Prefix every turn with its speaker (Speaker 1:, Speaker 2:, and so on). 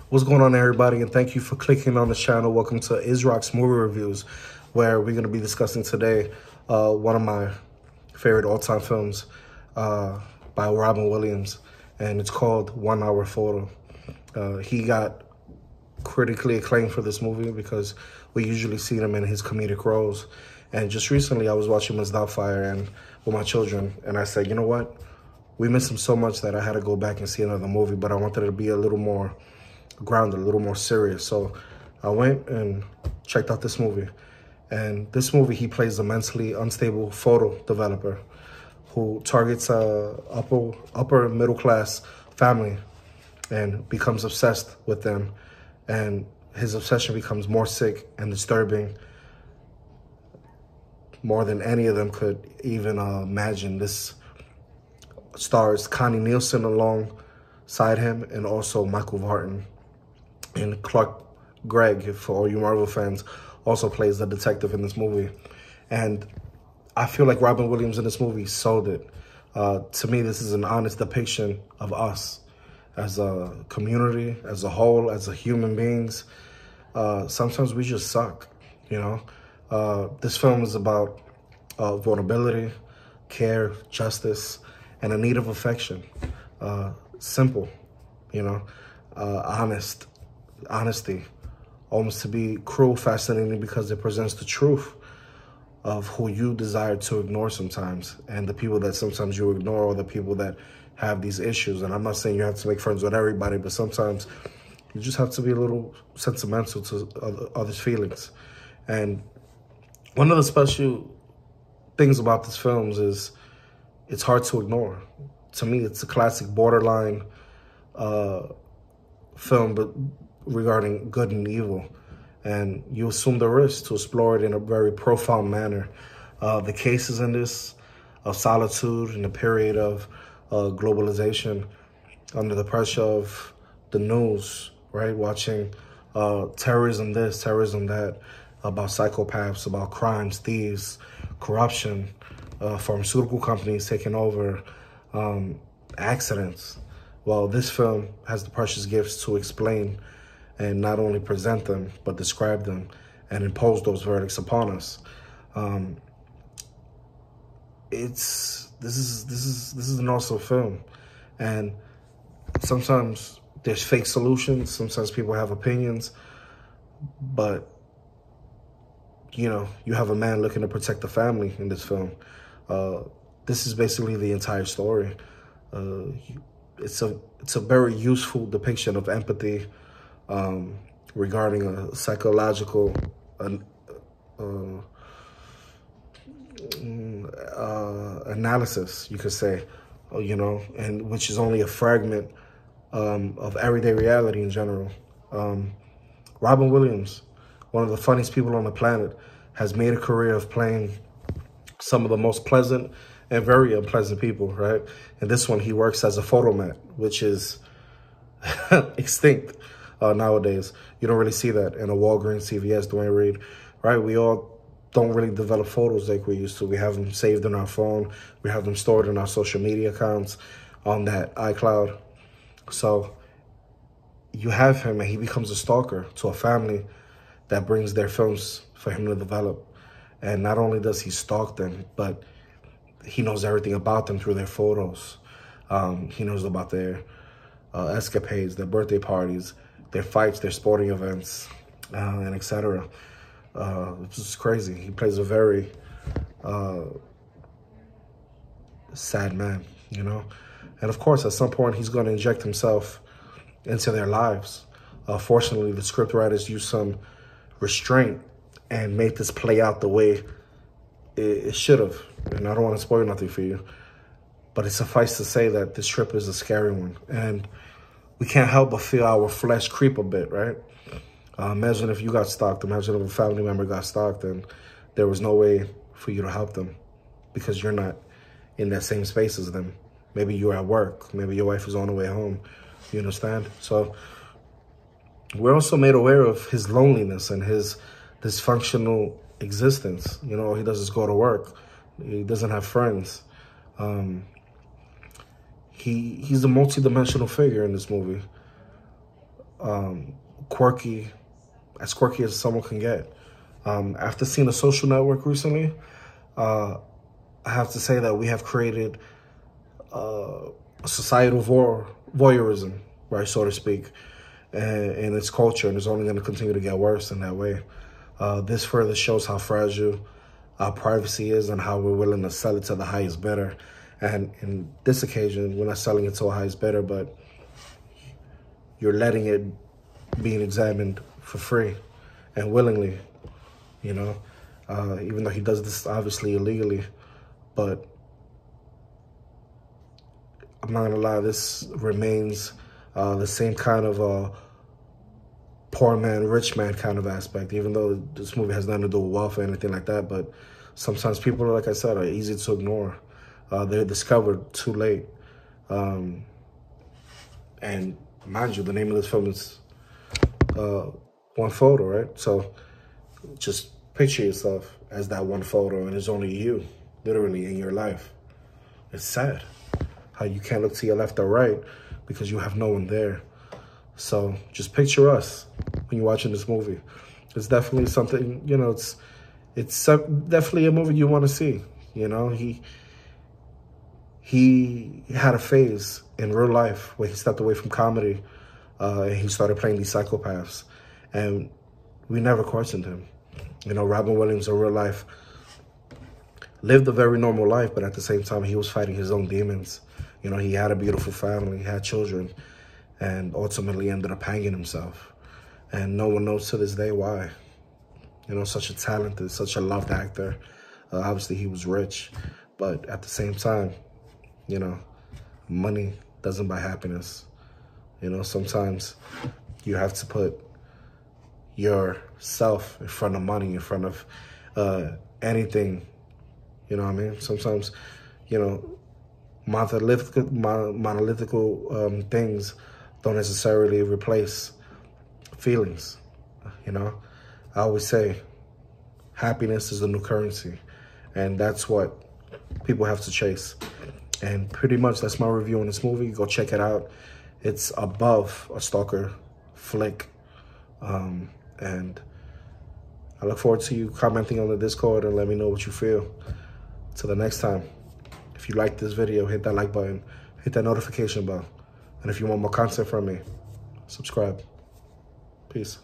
Speaker 1: What's going on, everybody? And thank you for clicking on the channel. Welcome to Isrock's Movie Reviews, where we're going to be discussing today one of my favorite all-time films by Robin Williams, and it's called 1 Hour Photo. He got critically acclaimed for this movie because we usually see him in his comedic roles. And just recently, I was watching Miss Doubtfire and with my children, and I said, you know what? We miss him so much that I had to go back and see another movie, but I wanted it to be a little more grounded, a little more serious. So I went and checked out this movie. And this movie, he plays a mentally unstable photo developer who targets a upper middle class family and becomes obsessed with them. And his obsession becomes more sick and disturbing, more than any of them could even imagine. This stars Connie Nielsen alongside him, and also Michael Vartan. And Clark Gregg, for all you Marvel fans, also plays the detective in this movie. And I feel like Robin Williams in this movie sold it. To me, this is an honest depiction of us as a community, as a whole, as a human beings. Sometimes we just suck, you know? This film is about vulnerability, care, justice, and a need of affection. Simple, you know, honesty, almost to be cruel, fascinating, because it presents the truth of who you desire to ignore sometimes, and the people that sometimes you ignore, or the people that have these issues. And I'm not saying you have to make friends with everybody, but sometimes you just have to be a little sentimental to others' feelings. And one of the special things about this film is it's hard to ignore. To me, it's a classic borderline film, but regarding good and evil. And you assume the risk to explore it in a very profound manner. The cases in this of solitude in the period of globalization, under the pressure of the news, right? Watching terrorism this, terrorism that, about psychopaths, about crimes, thieves, corruption, pharmaceutical companies taking over, accidents. Well, this film has the precious gifts to explain and not only present them, but describe them and impose those verdicts upon us. This is an awesome film, and sometimes there's fake solutions. Sometimes people have opinions, but you know, you have a man looking to protect the family in this film. This is basically the entire story. It's a very useful depiction of empathy regarding a psychological analysis, you could say, you know, and which is only a fragment of everyday reality in general. Robin Williams, one of the funniest people on the planet, has made a career of playing some of the most pleasant and very unpleasant people, right? And this one, he works as a photomat, which is extinct nowadays. You don't really see that in a Walgreens, CVS, Dwayne Reed, right? We all don't really develop photos like we used to. We have them saved in our phone. We have them stored in our social media accounts on that iCloud. So you have him, and he becomes a stalker to a family that brings their films for him to develop. And not only does he stalk them, but he knows everything about them through their photos. He knows about their escapades, their birthday parties, their fights, their sporting events, and etc. It's just crazy. He plays a very sad man, you know? And of course, at some point, he's going to inject himself into their lives. Fortunately, the scriptwriters used some restraint and made this play out the way it should have. And I don't want to spoil nothing for you, but it suffices to say that this trip is a scary one. And we can't help but feel our flesh creep a bit, right? Imagine if you got stalked. Imagine if a family member got stalked and there was no way for you to help them because you're not in that same space as them. Maybe you're at work. Maybe your wife is on the way home. You understand? So we're also made aware of his loneliness and his dysfunctional existence. You know, he does is go to work. He doesn't have friends. He's a multi-dimensional figure in this movie. quirky as someone can get. After seeing The Social Network recently, I have to say that we have created societal voyeurism, right, so to speak, in its culture, and it's only going to continue to get worse in that way. This further shows how fragile our privacy is and how we're willing to sell it to the highest bidder. And in this occasion, we're not selling it to a highest bidder, but you're letting it being examined for free and willingly, you know, even though he does this obviously illegally. But I'm not gonna lie, this remains the same kind of poor man, rich man kind of aspect, even though this movie has nothing to do with wealth or anything like that. But sometimes people, like I said, are easy to ignore. They're discovered too late. And mind you, the name of this film is One Photo, right? So just picture yourself as that one photo, and it's only you, literally, in your life. It's sad how you can't look to your left or right because you have no one there. So just picture us when you're watching this movie. It's definitely something, you know, it's definitely a movie you want to see. You know, he had a phase in real life where he stepped away from comedy and he started playing these psychopaths. And we never questioned him. You know, Robin Williams in real life lived a very normal life, but at the same time, he was fighting his own demons. You know, he had a beautiful family, he had children, and ultimately ended up hanging himself. And no one knows to this day why. You know, such a talented, such a loved actor. Obviously, he was rich, but at the same time, you know, money doesn't buy happiness. You know, sometimes you have to put yourself in front of money, in front of anything. You know what I mean? Sometimes, you know, monolithical things don't necessarily replace feelings. You know, I always say happiness is the new currency, and that's what people have to chase. And pretty much that's my review on this movie. Go check it out. It's above a stalker flick. And I look forward to you commenting on the Discord and let me know what you feel. Till the next time, if you like this video, hit that like button, hit that notification bell. And if you want more content from me, subscribe. Peace.